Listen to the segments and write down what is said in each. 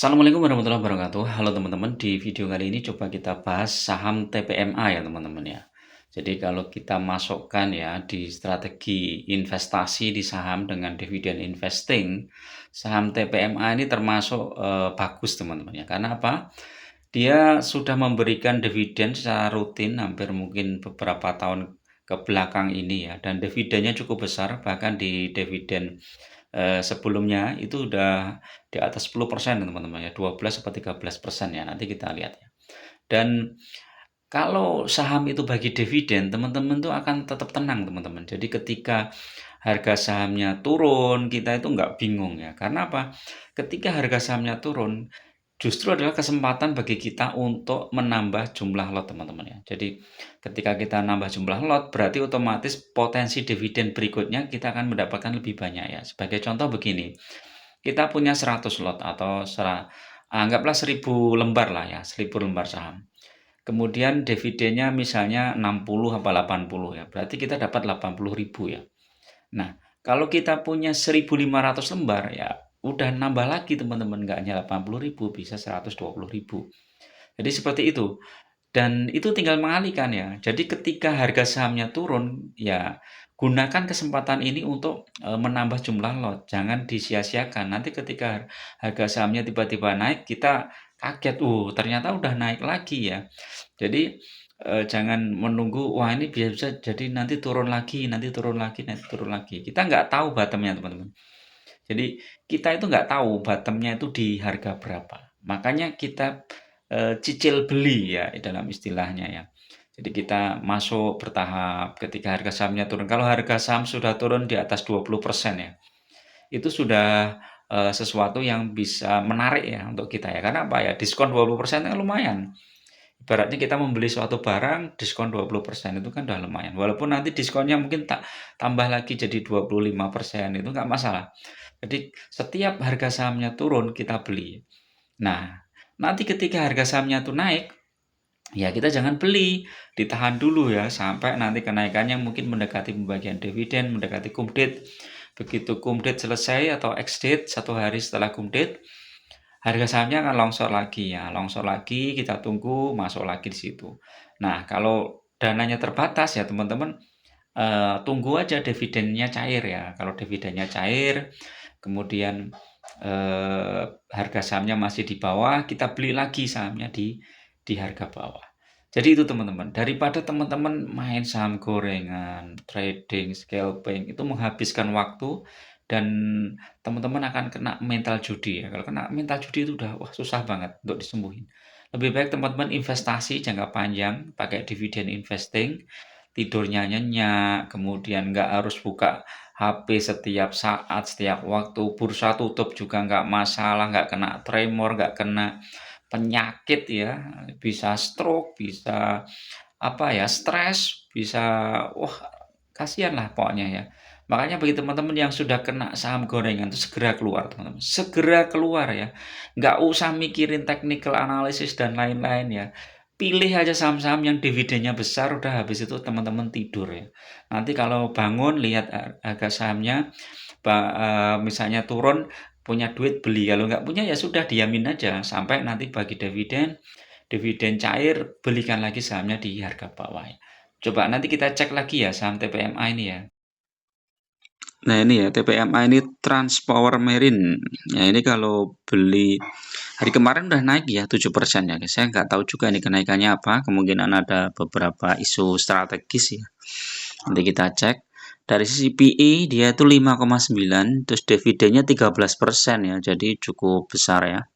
Assalamualaikum warahmatullahi wabarakatuh. Halo teman-teman, di video kali ini coba kita bahas saham TPMA ya teman-teman ya. Jadi kalau kita masukkan ya di strategi investasi di saham dengan dividen investing, saham TPMA ini termasuk bagus teman-teman ya. Karena apa? Dia sudah memberikan dividen secara rutin hampir mungkin beberapa tahun ke belakang ini ya, dan dividennya cukup besar, bahkan di dividen sebelumnya itu udah di atas 10% teman-teman ya, 12 atau 13% ya, nanti kita lihat ya. Dan kalau saham itu bagi dividen, teman-teman tuh akan tetap tenang teman-teman. Jadi ketika harga sahamnya turun, kita itu nggak bingung ya. Karena apa? Ketika harga sahamnya turun, justru adalah kesempatan bagi kita untuk menambah jumlah lot teman-teman ya. Jadi ketika kita nambah jumlah lot, berarti otomatis potensi dividen berikutnya kita akan mendapatkan lebih banyak ya. Sebagai contoh begini, kita punya 100 lot atau anggaplah 1000 lembar lah ya, 1000 lembar saham. Kemudian dividennya misalnya 60 apa 80 ya, berarti kita dapat 80.000 ya. Nah, kalau kita punya 1.500 lembar ya udah nambah lagi teman-teman, nggak hanya 80.000, bisa 120.000. Jadi seperti itu. Dan itu tinggal mengalihkan ya. Jadi ketika harga sahamnya turun, ya gunakan kesempatan ini untuk menambah jumlah lot. Jangan disia-siakan. Nanti ketika harga sahamnya tiba-tiba naik, kita kaget, ternyata udah naik lagi ya. Jadi jangan menunggu, wah ini bisa jadi nanti turun lagi, nanti turun lagi, nanti turun lagi. Kita nggak tahu bottomnya teman-teman. Jadi kita itu nggak tahu bottomnya itu di harga berapa. Makanya kita cicil beli ya dalam istilahnya ya. Jadi kita masuk bertahap ketika harga sahamnya turun. Kalau harga saham sudah turun di atas 20% ya, itu sudah sesuatu yang bisa menarik ya untuk kita ya. Karena apa ya? Diskon 20% kan lumayan. Ibaratnya kita membeli suatu barang diskon 20% itu kan udah lumayan. Walaupun nanti diskonnya mungkin tak tambah lagi jadi 25% itu nggak masalah. Jadi setiap harga sahamnya turun kita beli. Nah, nanti ketika harga sahamnya tuh naik, ya kita jangan beli, ditahan dulu ya sampai nanti kenaikannya mungkin mendekati pembagian dividen, mendekati cum date. Begitu cum date selesai atau ex date 1 hari setelah cum date, harga sahamnya akan longsor lagi ya, longsor lagi, kita tunggu masuk lagi di situ. Nah, kalau dananya terbatas ya teman-teman, tunggu aja dividennya cair ya. Kalau dividennya cair, kemudian harga sahamnya masih di bawah, kita beli lagi sahamnya di harga bawah. Jadi itu teman-teman, daripada teman-teman main saham gorengan, trading, scalping, itu menghabiskan waktu dan teman-teman akan kena mental judi ya. Kalau kena mental judi itu udah wah susah banget untuk disembuhin. Lebih baik teman-teman investasi jangka panjang, pakai dividen investing, tidurnya nyenyak, kemudian nggak harus buka HP setiap saat, setiap waktu, bursa tutup juga nggak masalah, nggak kena tremor, nggak kena penyakit ya, bisa stroke, bisa apa ya, stres, bisa wah kasihan lah pokoknya ya. Makanya bagi teman-teman yang sudah kena saham gorengan itu segera keluar teman-teman, segera keluar ya. Nggak usah mikirin technical analysis dan lain-lain ya. Pilih aja saham-saham yang dividennya besar, udah habis itu teman-teman tidur ya. Nanti kalau bangun lihat harga sahamnya, misalnya turun, punya duit beli, kalau nggak punya ya sudah diamin aja sampai nanti bagi dividen, dividen cair, belikan lagi sahamnya di harga bawah ya. Coba nanti kita cek lagi ya saham TPMA ini ya. Nah ini ya TPMA ini Transpower Marine. Ya ini kalau beli hari kemarin udah naik ya 7% ya. Saya nggak tahu juga ini kenaikannya apa. Kemungkinan ada beberapa isu strategis ya. Nanti kita cek. Dari sisi PE dia itu 5,9, terus dividennya 13% ya. Jadi cukup besar ya.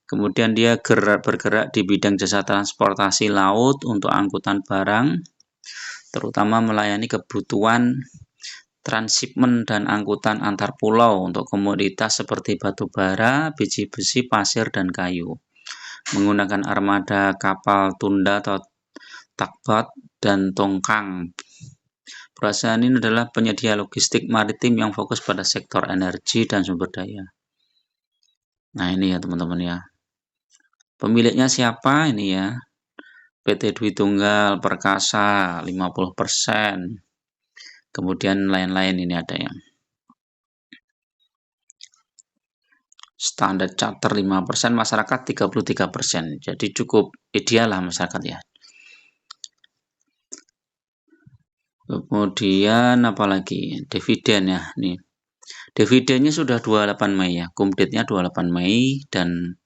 Kemudian dia bergerak di bidang jasa transportasi laut untuk angkutan barang, terutama melayani kebutuhan transhipment dan angkutan antar pulau untuk komoditas seperti batu bara, biji besi, pasir, dan kayu. Menggunakan armada kapal tunda atau tugboat dan tongkang. Perusahaan ini adalah penyedia logistik maritim yang fokus pada sektor energi dan sumber daya. Nah ini ya teman-teman ya. Pemiliknya siapa ini ya? PT Dwi Tunggal Perkasa 50%. Kemudian lain-lain ini ada yang Standar charter 5%, masyarakat 33%. Jadi cukup ideal lah masyarakat ya. Kemudian apalagi dividen ya nih. Dividennya sudah 28 Mei ya. Cum date-nya 28 Mei dan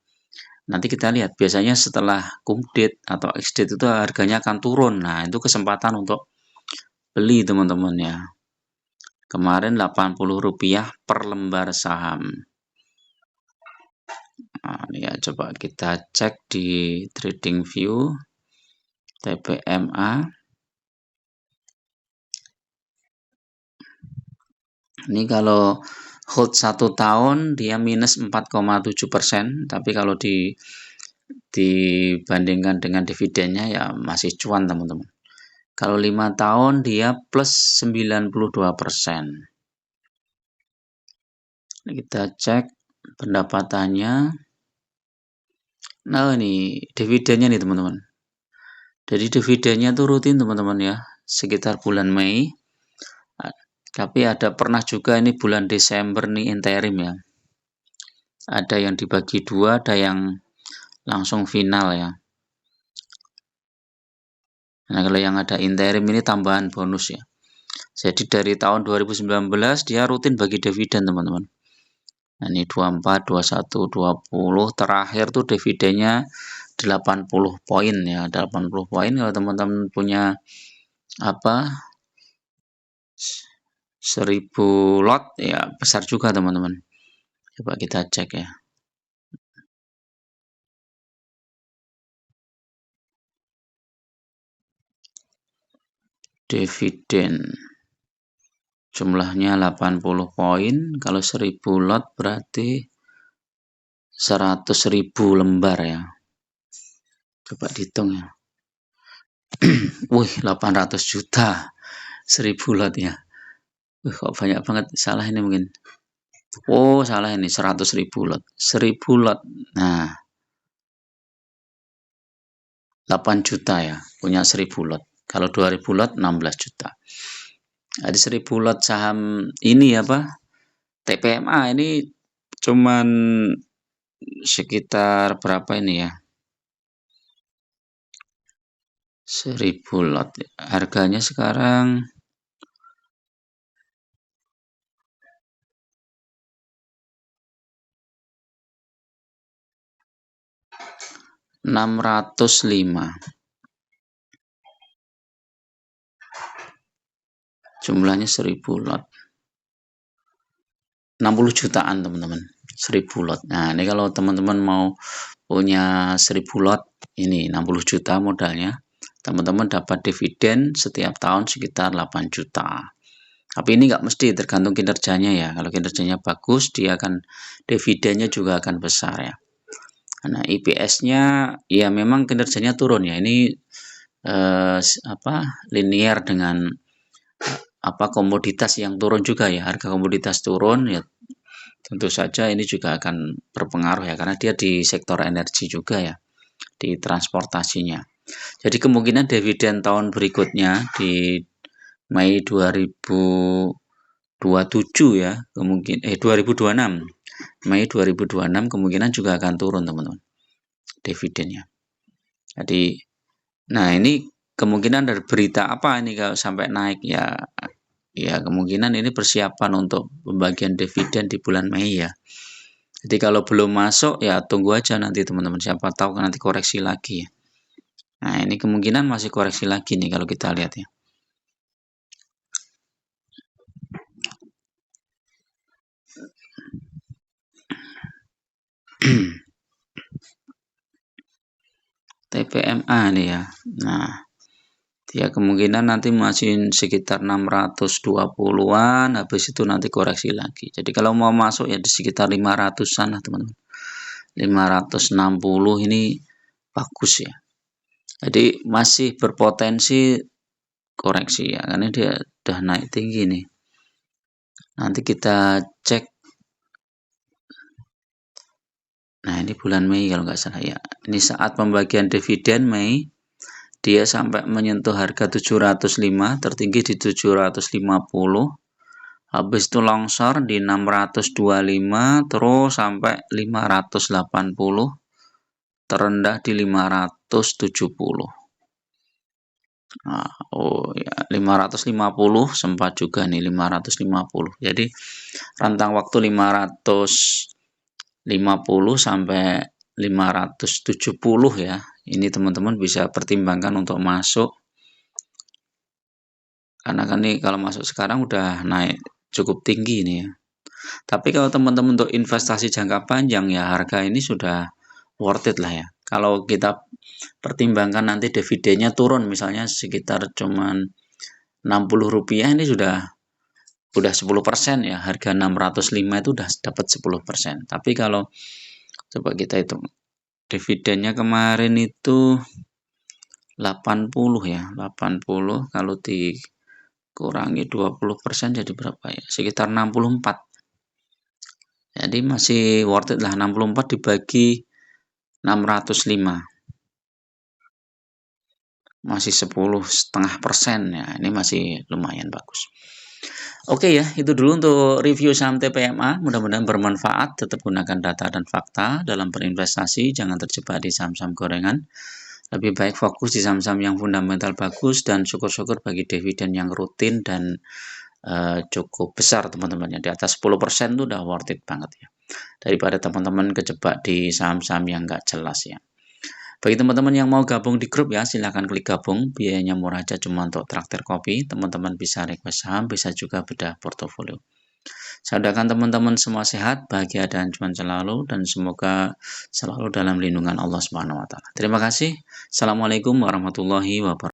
nanti kita lihat biasanya setelah cum date atau ex date itu harganya akan turun. Nah, itu kesempatan untuk beli teman-teman ya. Kemarin Rp80 per lembar saham. Nah, ini ya coba kita cek di TradingView TPMA. Ini kalau hold 1 tahun dia minus 4,7%, tapi kalau dibandingkan dengan dividennya ya masih cuan teman-teman. Kalau 5 tahun dia plus 92%. Kita cek pendapatannya. Nah ini dividennya nih teman-teman. Jadi dividennya tuh rutin teman-teman ya, sekitar bulan Mei. Tapi ada pernah juga ini bulan Desember nih interim ya. Ada yang dibagi dua, ada yang langsung final ya. Nah kalau yang ada interim ini tambahan bonus ya. Jadi dari tahun 2019 dia rutin bagi dividen teman-teman. Nah ini 24, 21, 20 terakhir tuh dividennya 80 poin ya. 80 poin kalau teman-teman punya apa 1000 lot ya besar juga teman-teman. Coba kita cek ya. Dividen jumlahnya 80 poin, kalau 1000 lot berarti 100.000 lembar ya. Coba dihitung ya. Wih, 800 juta 1000 lot ya. Kok banyak banget, salah ini mungkin. Oh, salah ini 100.000 lot. 1000 lot. Nah, 8 juta ya, punya 1000 lot. Kalau 2000 lot 16 juta. Ada 1000 lot saham ini apa? TPMA ini cuman sekitar berapa ini ya? 1000 lot. Harganya sekarang Rp605. Jumlahnya 1000 lot. 60 jutaan teman-teman. 1000 lot. Nah, ini kalau teman-teman mau punya 1000 lot, ini 60 juta modalnya. Teman-teman dapat dividen setiap tahun sekitar 8 juta. Tapi ini nggak mesti, tergantung kinerjanya ya. Kalau kinerjanya bagus, dia akan dividennya juga akan besar ya. Nah, IPS-nya ya memang kinerjanya turun ya. Ini linear dengan komoditas yang turun juga ya. Harga komoditas turun ya, tentu saja ini juga akan berpengaruh ya, karena dia di sektor energi juga ya, di transportasinya. Jadi kemungkinan dividen tahun berikutnya di Mei 2027 ya, 2026. Mei 2026 kemungkinan juga akan turun teman-teman dividennya. Jadi nah ini kemungkinan dari berita apa ini kalau sampai naik ya kemungkinan ini persiapan untuk pembagian dividen di bulan Mei ya. Jadi kalau belum masuk ya tunggu aja nanti teman-teman, siapa tahu nanti koreksi lagi ya. Nah ini kemungkinan masih koreksi lagi nih kalau kita lihat ya. TPMA nih ya. Nah, dia kemungkinan nanti masih sekitar 620-an, habis itu nanti koreksi lagi. Jadi kalau mau masuk ya di sekitar 500-an lah teman-teman. 560 ini bagus ya. Jadi masih berpotensi koreksi ya, karena dia udah naik tinggi nih. Nanti kita cek. Nah ini bulan Mei kalau nggak salah ya. Ini saat pembagian dividen Mei, dia sampai menyentuh harga 705, tertinggi di 750. habis itu longsor di 625, terus sampai 580, terendah di 570. Nah, oh ya, 550 sempat juga nih 550. Jadi rentang waktu 550 sampai 570 ya. Ini teman-teman bisa pertimbangkan untuk masuk. Karena kan nih kalau masuk sekarang udah naik cukup tinggi nih ya. Tapi kalau teman-teman untuk investasi jangka panjang ya harga ini sudah worth it lah ya. Kalau kita pertimbangkan nanti dividennya turun misalnya sekitar cuman Rp60 ini sudah 10% ya. Harga 605 itu udah dapat 10%. Tapi kalau coba kita hitung dividennya kemarin itu 80 ya. 80 kalau dikurangi 20% jadi berapa ya? Sekitar 64. Jadi masih worth it lah, 64 dibagi 605. Masih 10,5% ya. Ini masih lumayan bagus. Oke ya, itu dulu untuk review saham TPMA. Mudah-mudahan bermanfaat. Tetap gunakan data dan fakta dalam berinvestasi. Jangan terjebak di saham-saham gorengan. Lebih baik fokus di saham-saham yang fundamental bagus dan syukur-syukur bagi dividen yang rutin dan cukup besar teman-teman. Di atas 10% itu udah worth it banget ya. Daripada teman-teman kejebak di saham-saham yang nggak jelas ya. Bagi teman-teman yang mau gabung di grup ya, silahkan klik gabung. Biayanya murah aja, cuma untuk traktir kopi. Teman-teman bisa request saham, bisa juga bedah portofolio. Saya doakan teman-teman semua sehat, bahagia dan cuan selalu, dan semoga selalu dalam lindungan Allah Subhanahu wa Ta'ala. Terima kasih. Assalamualaikum warahmatullahi wabarakatuh.